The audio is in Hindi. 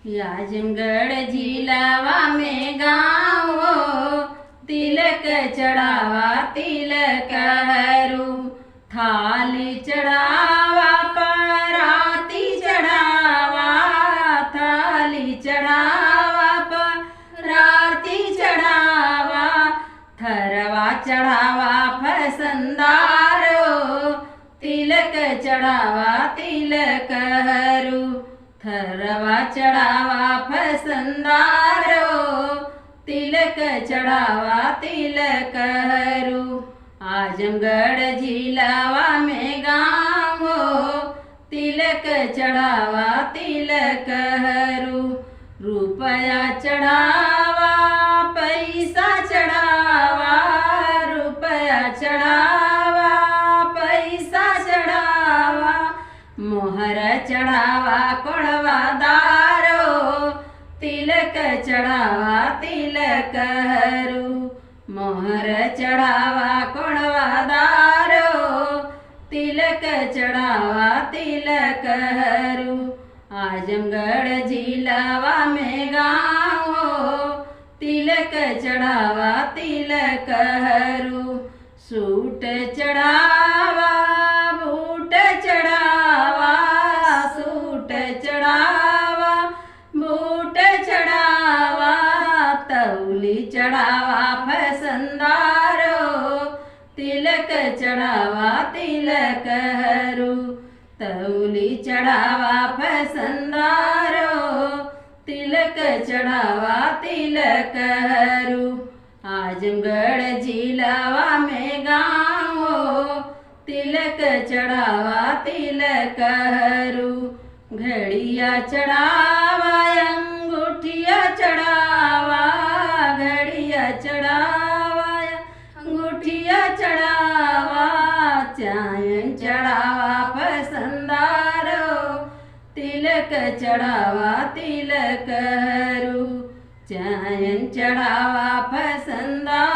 आजमगढ़ जिलावा में गाँव तिलक चढ़ावा तिलक हरू थाली चढ़ावा पराती चढ़ावा थाली चढ़ावा पराती चढ़ावा थरवा चढ़ावा फसंदारो तिलक चढ़ावा तिलक हरू थरवा चढ़ावा फसंदारो तिलक चढ़ावा तिलक हरू आजमगढ़ जिलावा में गाँव तिलक चढ़ावा तिलक हरू रुपया चढ़ावा पैसा चढ़ावा रुपया चढ़ावा पैसा चढ़ावा मोहर चढ़ावा कोड़वादारो तिलक चढ़ावा तिलक हरू मोहर चढ़ावा कोड़वादारो तिलक चढ़ावा तिलक हरू आजमगढ़ जिलावा में गाँव तिलक चढ़ावा तिलक हरू सूट चढ़ावा बूट चढ़ावा सूट चढ़ावा बूट चढ़ावा तौली चढ़ावा फसंदारो तिलक चढ़ावा तिलक हरू तौली चढ़ावा फसंदारो तिलक चढ़ावा तिलक हरू आजमगढ़ जिलावा में गाँव तिलक चढ़ावा तिलक हरू घड़िया चढ़ावा अंगूठिया चढ़ावा घड़िया चढ़ावा अंगूठिया चढ़ावा चायन चढ़ावा फसंदारो तिलक चढ़ावा तिलक हरू चायन चढ़ावा फसंदारो